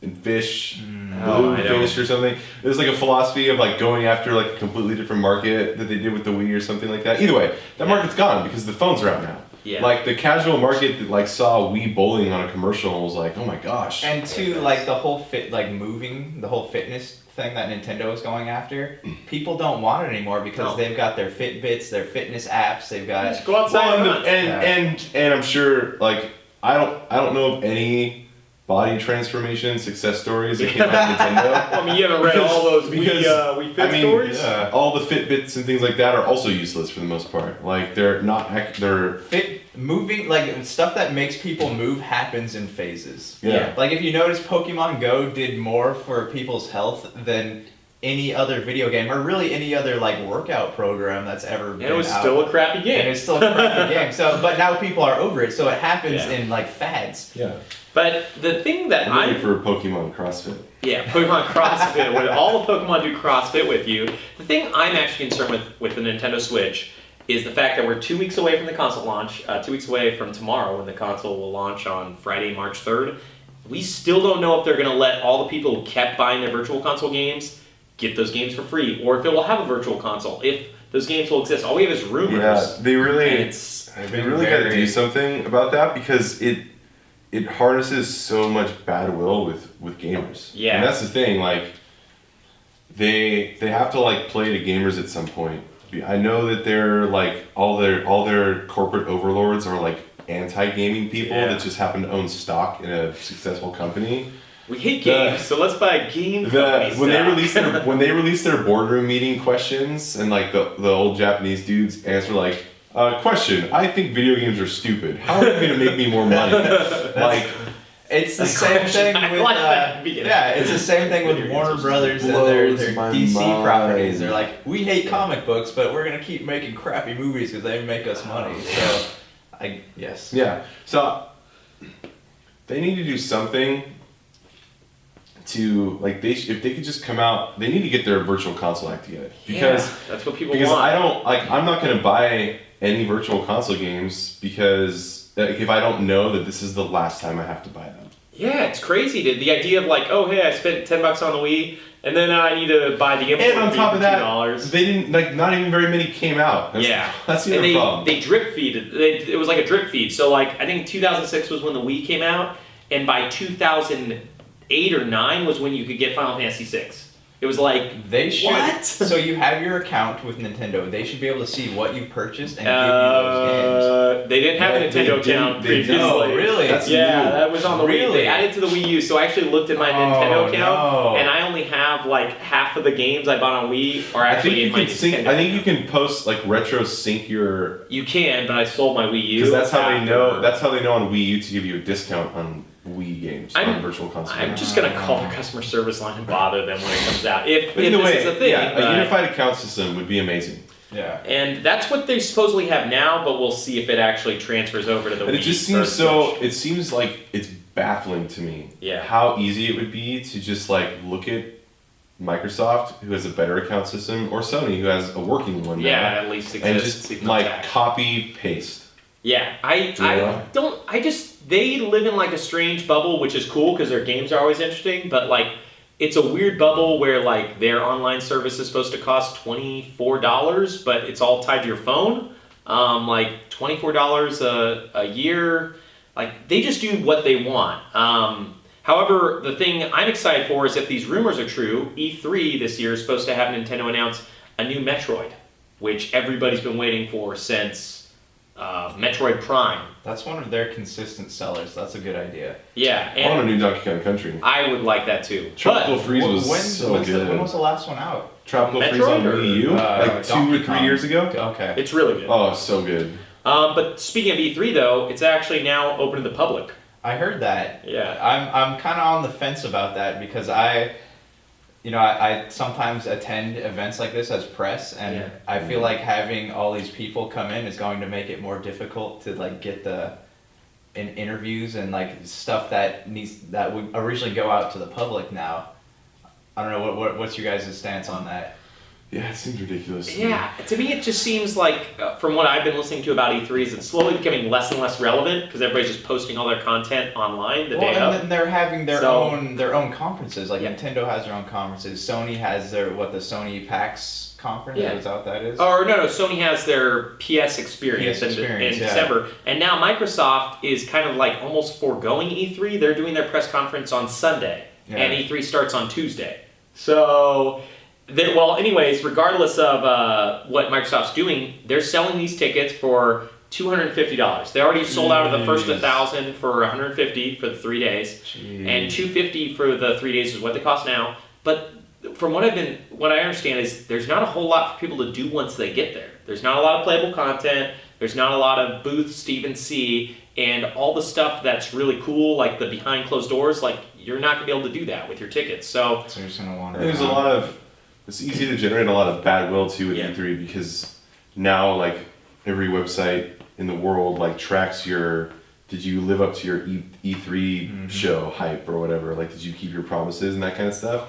in fish, blue fish or something. It was like a philosophy of like going after like a completely different market that they did with the Wii or something like that. Either way, that market's gone because the phones are out now. Yeah. Like the casual market that like saw Wii bowling on a commercial and was like, oh my gosh. And like the whole the whole fitness thing that Nintendo is going after, people don't want it anymore because they've got their Fitbits, their fitness apps, they've got. Just go outside and I'm sure like I don't know of any body transformation success stories that came out of Nintendo. I mean, you haven't read all those Wii Fit stories? Yeah, all the Fitbits and things like that are also useless for the most part. Like, they're moving, like, stuff that makes people move happens in phases. Yeah. Like, if you notice, Pokemon Go did more for people's health than any other video game, or really any other, like, workout program that's ever been out. And it was still a crappy game. And it's still a crappy game. So, but now people are over it, so it happens in, like, fads. Yeah. But the thing that I'm ready for Pokemon CrossFit. Yeah, Pokemon CrossFit, where all the Pokemon do CrossFit with you. The thing I'm actually concerned with the Nintendo Switch is the fact that we're 2 weeks away from the console launch, 2 weeks away from tomorrow when the console will launch on Friday, March 3rd. We still don't know if they're going to let all the people who kept buying their Virtual Console games get those games for free, or if it will have a Virtual Console, if those games will exist. All we have is rumors. Yeah, they really got to do something about that because it harnesses so much bad will with gamers. Yeah. And that's the thing, like, they have to, like, play to gamers at some point. I know that they're, like, all their corporate overlords are, like, anti-gaming people that just happen to own stock in a successful company. We hate games, so let's buy a game company stock. When they release their boardroom meeting questions and, like, the old Japanese dudes answer, like, question, I think video games are stupid. How are you going to make me more money? Like, it's the same thing with it's the same thing with Warner Brothers and their DC properties. They're like, we hate comic books, but we're gonna keep making crappy movies because they make us money. So, yeah. So they need to do something to like if they could just come out. They need to get their Virtual Console act together because that's what people want. Because I'm not gonna buy any Virtual Console games because if I don't know that this is the last time I have to buy them. Yeah, it's crazy. The idea of like, oh hey, I spent $10 on the Wii, and then I need to buy the import and on top of that, $2. They didn't not even very many came out. That's the other problem. They drip feed. It was like a drip feed. So like I think 2006 was when the Wii came out, and by 2008 or 9 was when you could get Final Fantasy VI. It was like, they should. What? So you have your account with Nintendo. They should be able to see what you purchased and give you those games. They didn't have a Nintendo account previously. No, really? That was on the Wii. They added to the Wii U, so I actually looked at my Nintendo account, and I only have like half of the games I bought on Wii are actually in my Nintendo. I think you can post like retro sync your. You can, but I sold my Wii U. Because that's how they know. That's how they know on Wii U to give you a discount on Wii games on Virtual Console. I'm just gonna call the customer service line and bother them when it comes out. If this is a thing, a unified account system would be amazing. Yeah. And that's what they supposedly have now, but we'll see if it actually transfers over to the Wii. But it just seems so. It seems like it's baffling to me. Yeah. How easy it would be to just like look at Microsoft, who has a better account system, or Sony, who has a working one now, at least and exists. just like copy paste. Yeah, they live in like a strange bubble, which is cool because their games are always interesting, but like it's a weird bubble where like their online service is supposed to cost $24, but it's all tied to your phone. Like $24 a year. Like they just do what they want. However, the thing I'm excited for is if these rumors are true, E3 this year is supposed to have Nintendo announce a new Metroid, which everybody's been waiting for since Metroid Prime. That's one of their consistent sellers. That's a good idea. Yeah, I want a new Donkey Kong Country. I would like that too. Tropical Freeze was good. When was the last one out? Tropical Freeze on Wii U, like 2 or 3 years ago. Okay. It's really good. Oh, so good. But speaking of E3 though, it's actually now open to the public. I heard that. Yeah. I'm kind of on the fence about that because I sometimes attend events like this as press, and I feel like having all these people come in is going to make it more difficult to like get in interviews and like stuff that would originally go out to the public now. I don't know what's your guys' stance on that. Yeah, it seems ridiculous. Yeah, to me it just seems like, from what I've been listening to about E3, is it's slowly becoming less and less relevant because everybody's just posting all their content online the day of. And then they're having their own conferences. Like Nintendo has their own conferences. Sony has the Sony PAX conference. Yeah. Is that what that is? Or no, Sony has their PS Experience in December. And now Microsoft is kind of like almost foregoing E3. They're doing their press conference on Sunday, and E3 starts on Tuesday. So... anyways, regardless of what Microsoft's doing, they're selling these tickets for $250. They already sold out of the first 1,000 for $150 for the 3 days, and $250 for the 3 days is what they cost now. But from what I understand is there's not a whole lot for people to do once they get there. There's not a lot of playable content. There's not a lot of booths to even see, and all the stuff that's really cool, like the behind closed doors, like you're not gonna be able to do that with your tickets. So you're just gonna wander there's around. a lot of. It's easy to generate a lot of bad will too at E3 because now like every website in the world like tracks did you live up to your E3 show hype or whatever, like did you keep your promises and that kind of stuff.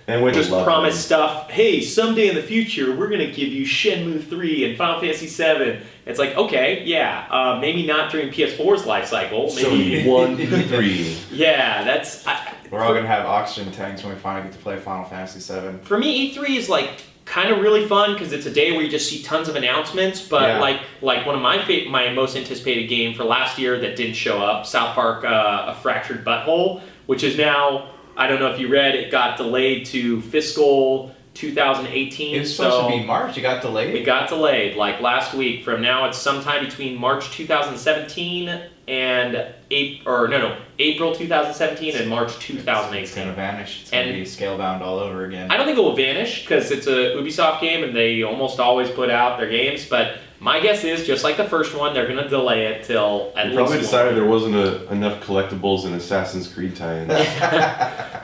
And just promise stuff. Hey, someday in the future we're gonna give you Shenmue 3 and Final Fantasy 7. It's like, okay, yeah, maybe not during PS4's life cycle. Maybe Sony 1, 3. Yeah, that's. We're all gonna have oxygen tanks when we finally get to play Final Fantasy 7. For me, E3 is like kind of really fun because it's a day where you just see tons of announcements. But like one of my most anticipated game for last year that didn't show up, South Park: A Fractured Butthole, which is now, I don't know if you read, it got delayed to fiscal 2018. It was supposed to be March. It got delayed. It got delayed like last week. From now, it's sometime between March 2017 and April 2017 and March 2018. It's gonna vanish. It's gonna be scalebound all over again. I don't think it will vanish because it's a Ubisoft game and they almost always put out their games. But my guess is, just like the first one, they're gonna delay it till at least. Probably decided there wasn't enough collectibles in Assassin's Creed tie-ins.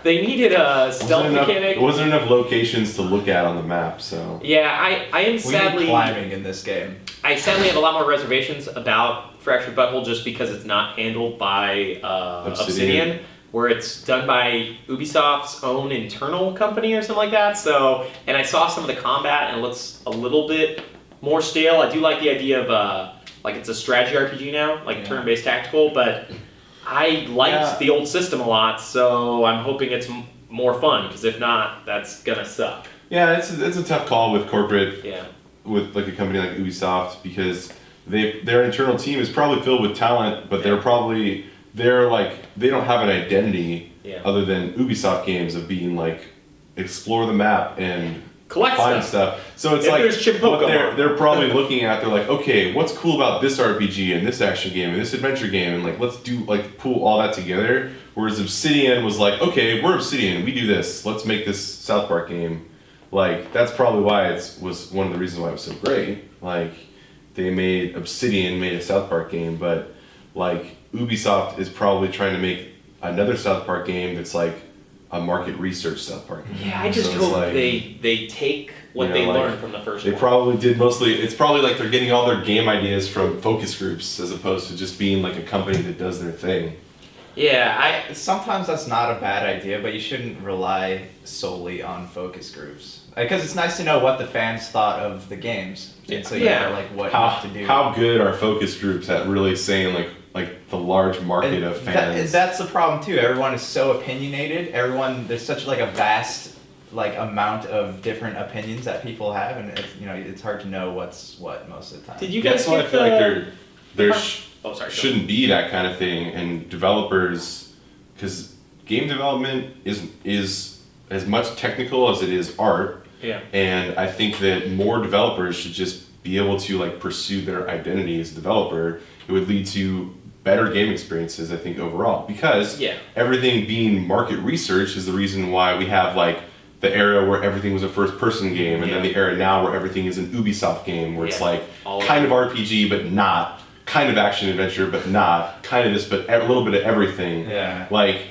They needed a stealth mechanic. There wasn't enough locations to look at on the map, so. Yeah, I am sadly. We need climbing in this game. I sadly have a lot more reservations about Fractured Butthole just because it's not handled by Obsidian, where it's done by Ubisoft's own internal company or something like that. So, and I saw some of the combat and it looks a little bit more stale. I do like the idea of like it's a strategy RPG now, like turn-based tactical, but I liked the old system a lot, so I'm hoping it's more fun, because if not, that's gonna suck. Yeah, it's a tough call with corporate. Yeah. With like a company like Ubisoft, because their internal team is probably filled with talent, but they don't have an identity other than Ubisoft games of being like explore the map and find stuff. So it's like what they're probably looking at. They're like, okay, what's cool about this RPG and this action game and this adventure game, and like let's do pull all that together. Whereas Obsidian was like, okay, we're Obsidian, we do this. Let's make this South Park game. Like, that's probably why was one of the reasons why it was so great. Like, Obsidian made a South Park game, but like Ubisoft is probably trying to make another South Park game that's like a market research South Park game. Yeah, I just hope they take what they learned from the first one. They probably did mostly. It's probably like they're getting all their game ideas from focus groups as opposed to just being like a company that does their thing. Yeah, sometimes that's not a bad idea, but you shouldn't rely solely on focus groups. Because it's nice to know what the fans thought of the games, and so you know like what you have to do. How good are focus groups at really saying like the large market of fans? That's the problem too. Everyone is so opinionated. There's such like a vast like amount of different opinions that people have, and it's hard to know what's what most of the time. Did you guys That's why I feel like there shouldn't be that kind of thing, and developers, because game development is as much technical as it is art. Yeah. And I think that more developers should just be able to like pursue their identity as a developer. It would lead to better game experiences, I think, overall, because everything being market research is the reason why we have like the era where everything was a first-person game, and then the era now where everything is an Ubisoft game, where it's like kind of RPG but not, kind of action-adventure but not, kind of this but a little bit of everything. Yeah. Like,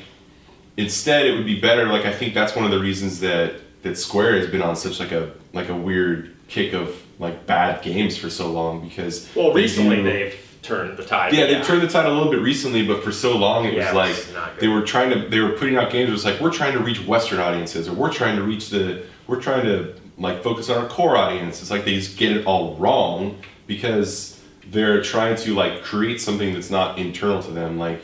instead it would be better, like I think that's one of the reasons that Square has been on such like a weird kick of like bad games for so long, because recently they've turned the tide. Yeah, they've turned the tide a little bit recently, but for so long it was like they were putting out games. It was like, we're trying to reach Western audiences, or we're trying to like focus on our core audience. It's like they just get it all wrong because they're trying to like create something that's not internal to them. Like,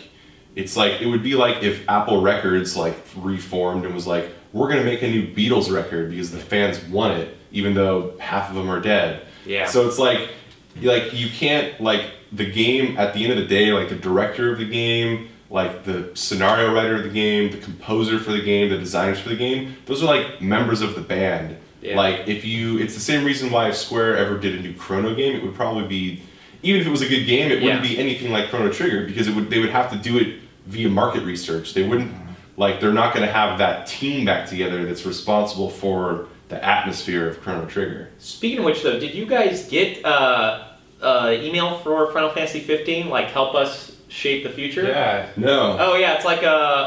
it's like, it would be like if Apple Records like reformed and was like, we're gonna make a new Beatles record because the fans want it, even though half of them are dead. Yeah. So it's like you can't, like, the game, at the end of the day, like the director of the game, like the scenario writer of the game, the composer for the game, the designers for the game, those are like members of the band. Yeah. Like, it's the same reason why if Square ever did a new Chrono game, it would probably be, even if it was a good game, it wouldn't be anything like Chrono Trigger, because they would have to do it via market research. They wouldn't, like, they're not going to have that team back together that's responsible for the atmosphere of Chrono Trigger. Speaking of which, though, did you guys get email for Final Fantasy 15? Like, help us shape the future? Yeah. No. Oh, yeah, it's like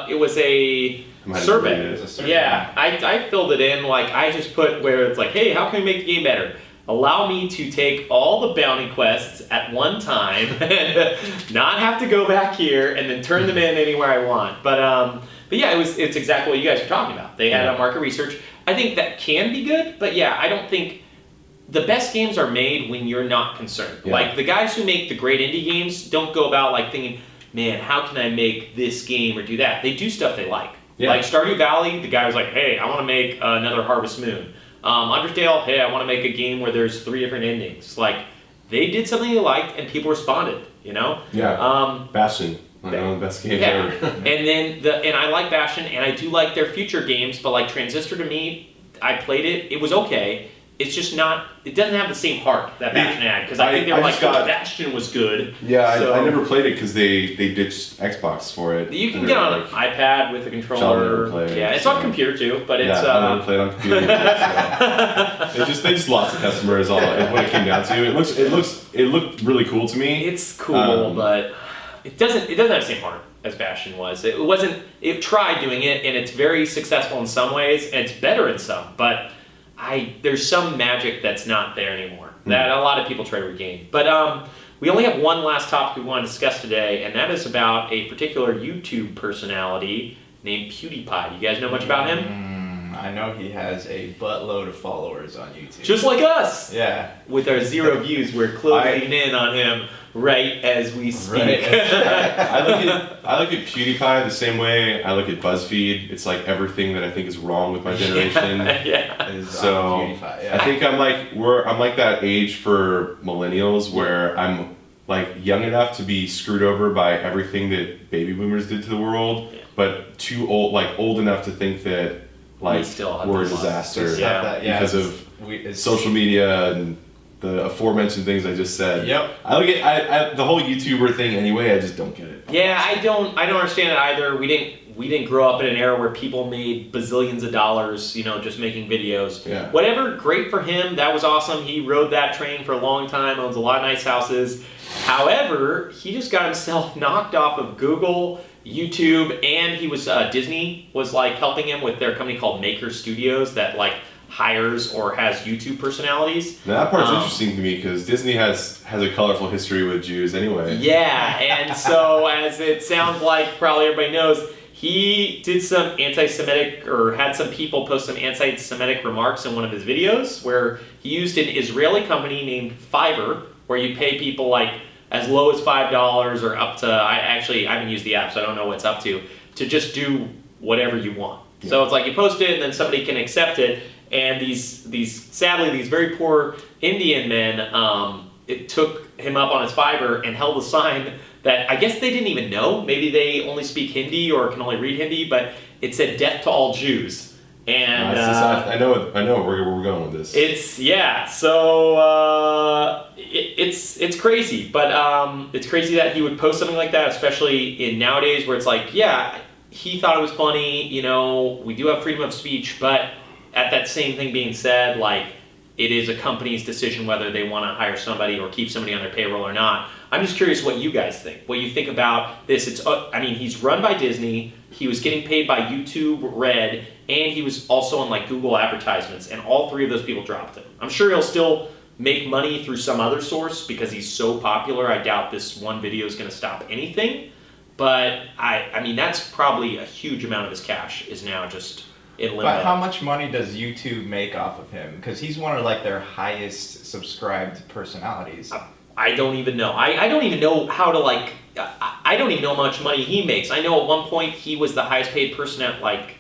it was a survey. It was a survey. Yeah, I filled it in. Like, I just put where it's like, hey, how can we make the game better? Allow me to take all the bounty quests at one time and not have to go back here and then turn them in anywhere I want. But yeah, it's exactly what you guys are talking about. They had a market research. I think that can be good, but yeah, I don't think the best games are made when you're not concerned. Yeah. Like, the guys who make the great indie games don't go about like thinking, man, how can I make this game or do that? They do stuff they like. Yeah. Like Stardew Valley, the guy was like, hey, I want to make another Harvest Moon. Undertale, hey, I want to make a game where there's 3 different endings. Like, they did something they liked and people responded, you know? Yeah. Bastion. One of the best games ever. And I like Bastion, and I do like their future games, but like Transistor, to me, I played it, it was okay. It's just not, it doesn't have the same heart that Bastion had, because I think they were like, Bastion was good. Yeah, so, I never played it because they ditched Xbox for it. You can get on an iPad with a controller. It's on computer too, but it's... Yeah, I never played on computer. So. They just lost the customer is all what it came down to. It looked really cool to me. It's cool, but it doesn't have the same heart as Bastion was. It tried doing it, and it's very successful in some ways, and it's better in some, but there's some magic that's not there anymore that a lot of people try to regain. But we only have one last topic we want to discuss today, and that is about a particular YouTube personality named Pewdiepie. Do you guys know much about him? I know he has a buttload of followers on YouTube. Just like us! Yeah. With our 0 views, we're closing in on him right as we speak. Right. I look at PewDiePie the same way I look at BuzzFeed. It's like everything that I think is wrong with my generation. So PewDiePie, I think I'm like that age for millennials where I'm like young enough to be screwed over by everything that baby boomers did to the world, but too old, like old enough to think that like we're a disaster because of social media and the aforementioned things I just said. Yep. I look at the whole YouTuber thing anyway. I just don't get it. Yeah, I don't understand it either. We didn't grow up in an era where people made bazillions of dollars, just making videos. Yeah. Whatever, great for him. That was awesome. He rode that train for a long time. Owns a lot of nice houses. However, he just got himself knocked off of Google, YouTube, and he was Disney was like helping him with their company called Maker Studios that like hires or has YouTube personalities. Now, that part's interesting to me because Disney has a colorful history with Jews anyway. Yeah, and so as it sounds like probably everybody knows, he did some anti-Semitic, or had some people post some anti-Semitic remarks in one of his videos where he used an Israeli company named Fiverr, where you pay people like as low as $5 or up to, I haven't used the app, so I don't know what's up to just do whatever you want. Yeah. So it's like you post it and then somebody can accept it, and sadly, these very poor Indian men, it took him up on his Fiverr and held a sign that I guess they didn't even know. Maybe they only speak Hindi or can only read Hindi, but it said "Death to all Jews." And I know where we're going with this. It's it's crazy, but it's crazy that he would post something like that, especially in nowadays where it's like, yeah, he thought it was funny. You know, we do have freedom of speech, but at that same thing being said, like, it is a company's decision whether they want to hire somebody or keep somebody on their payroll or not. I'm just curious what you guys think. What you think about this? He's run by Disney. He was getting paid by YouTube Red, and he was also on like Google advertisements, and all three of those people dropped him. I'm sure he'll still make money through some other source because he's so popular. I doubt this one video is going to stop anything. But I mean, that's probably a huge amount of his cash is now just in limbo. But how much money does YouTube make off of him? Because he's one of like their highest subscribed personalities. I don't even know. I don't even know how to like. I don't even know how much money he makes. I know at one point he was the highest paid person at like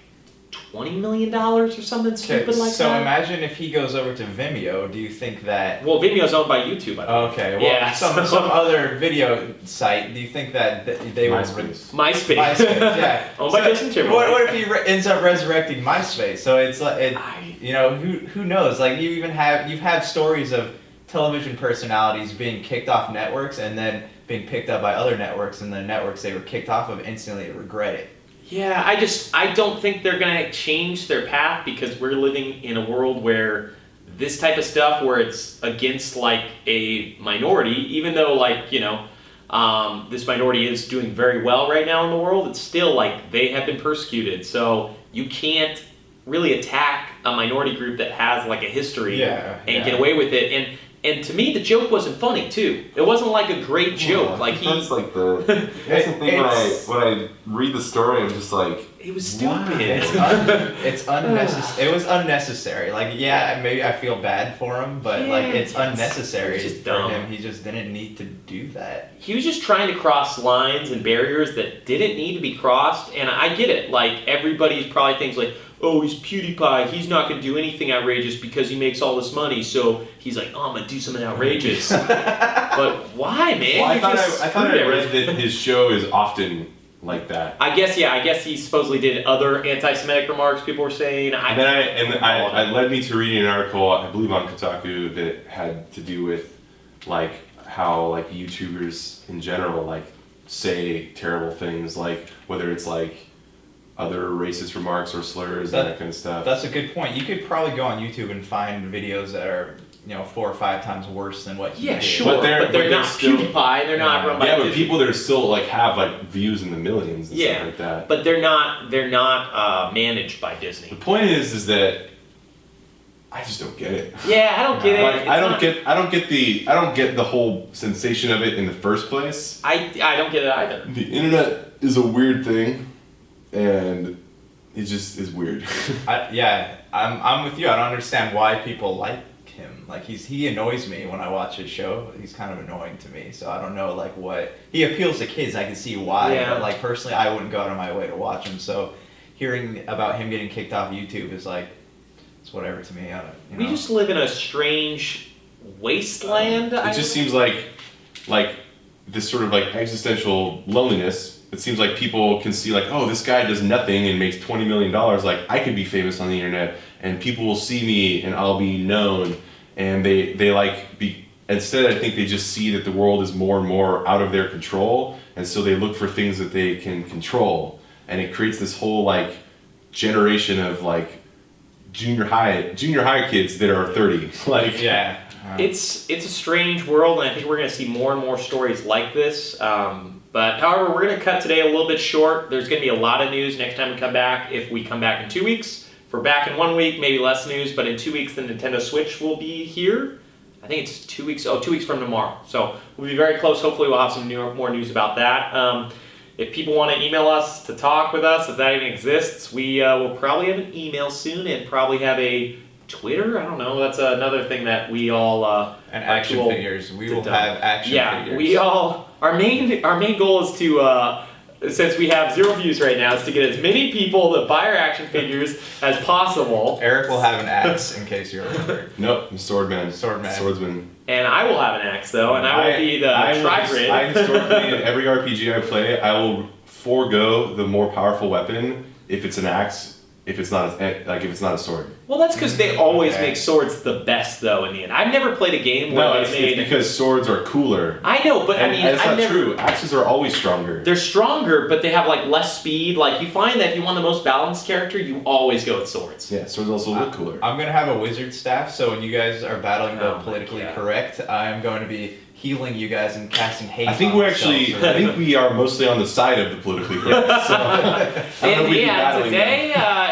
$20 million or something stupid like that. So imagine if he goes over to Vimeo. Do you think that? Well, Vimeo's owned by YouTube. I think. Okay. Well, yeah. Some other video site. Do you think that they will? MySpace. Yeah. Owned by Justin Timberlake. What if he ends up resurrecting MySpace? So it's like who knows? Like you've had stories of television personalities being kicked off networks and then being picked up by other networks, and the networks they were kicked off of instantly regret it. Yeah, I don't think they're gonna change their path because we're living in a world where this type of stuff, where it's against like a minority, even though like this minority is doing very well right now in the world, it's still like they have been persecuted. So you can't really attack a minority group that has like a history and get away with it. And to me, the joke wasn't funny too. It wasn't like a great joke. Like that's the thing. When I read the story, I'm just like, it was stupid. It's unnecessary. It was unnecessary. Like maybe I feel bad for him, but like it's unnecessary for him. He just didn't need to do that. He was just trying to cross lines and barriers that didn't need to be crossed. And I get it. Like everybody probably thinks like, oh, he's Pewdiepie, he's not going to do anything outrageous because he makes all this money, so he's like, oh, I'm going to do something outrageous. But why, man? Well, I thought I read that his show is often like that. I guess he supposedly did other anti-Semitic remarks people were saying. I led me to reading an article, I believe on Kotaku, that had to do with like how like YouTubers in general like say terrible things, like whether it's like other racist remarks or slurs and that kind of stuff. That's a good point. You could probably go on YouTube and find videos that are 4 or 5 times worse than what he did. Sure, but they're not still, Pewdiepie. They're not run by but people that are still like have like views in the millions and stuff like that. But they're not managed by Disney. The point is that I just don't get it. Yeah, I don't get it. Like, I don't get the whole sensation of it in the first place. I don't get it either. The internet is a weird thing. And it just is weird. I'm with you. I don't understand why people like him. Like he annoys me when I watch his show. He's kind of annoying to me. So I don't know like what he appeals to kids. I can see why. Yeah. But like personally, I wouldn't go out of my way to watch him. So hearing about him getting kicked off YouTube is like it's whatever to me. We just live in a strange wasteland. It just seems like this sort of like existential loneliness. It seems like people can see like, oh, this guy does nothing and makes $20 million. Like I could be famous on the internet and people will see me and I'll be known. And they like be, instead I think they just see that the world is more and more out of their control. And so they look for things that they can control. And it creates this whole like generation of like junior high kids that are 30. Like it's a strange world, and I think we're going to see more and more stories like this. But however, we're going to cut today a little bit short. There's going to be a lot of news next time we come back. If we come back in 2 weeks, If we're back in 1 week, maybe less news, but in 2 weeks the Nintendo Switch will be here. I think it's 2 weeks. 2 weeks from tomorrow. So we'll be very close. Hopefully we'll have some more news about that. If people want to email us to talk with us, if that even exists, we will probably have an email soon and probably have a Twitter. I don't know. That's another thing that we all and action figures. We will have action figures. Yeah, we all. Our main goal is to. Since we have 0 views right now, is to get as many people to buy our action figures as possible. Eric will have an axe in case you're wondering. Nope, I'm Swordman. Swordsman. And I will have an axe though, and I will be the tri-grid. I historically, in every RPG I play, I will forego the more powerful weapon if it's an axe. If it's not a sword. Well, that's because they always make swords the best, though. In the end, I've never played a game where it's because swords are cooler. I know, but and it's not true. Axes are always stronger. They're stronger, but they have like less speed. Like you find that if you want the most balanced character, you always go with swords. Yeah, swords also look cooler. I'm gonna have a wizard staff, so when you guys are battling the politically correct, I'm going to be healing you guys and casting hate. I think we're actually. I think we are mostly on the side of the politically correct. So,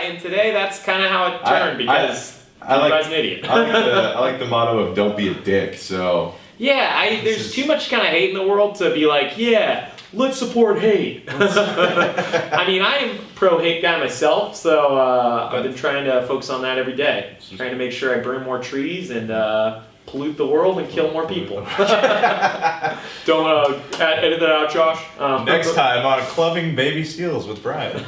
and today that's kind of how it turned because I was an idiot. I like the motto of "Don't be a dick." So yeah, there's too much kind of hate in the world to be like, yeah, let's support hate. I mean, I am pro hate guy myself, so I've been trying to focus on that every day, trying to make sure I burn more trees and pollute the world and kill more people. Don't edit that out, Josh. Next time on Clubbing Baby Seals with Brian.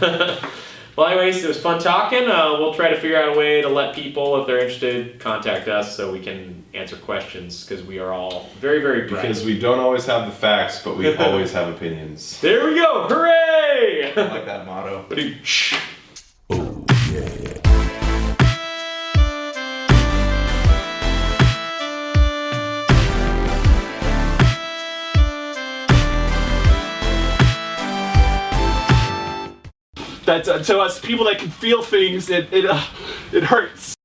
Well, anyways, it was fun talking. We'll try to figure out a way to let people, if they're interested, contact us so we can answer questions because we are all very, very bright. Because we don't always have the facts, but we always have opinions. There we go! Hooray! I like that motto. Oh, yeah. That's to us people that can feel things. It hurts.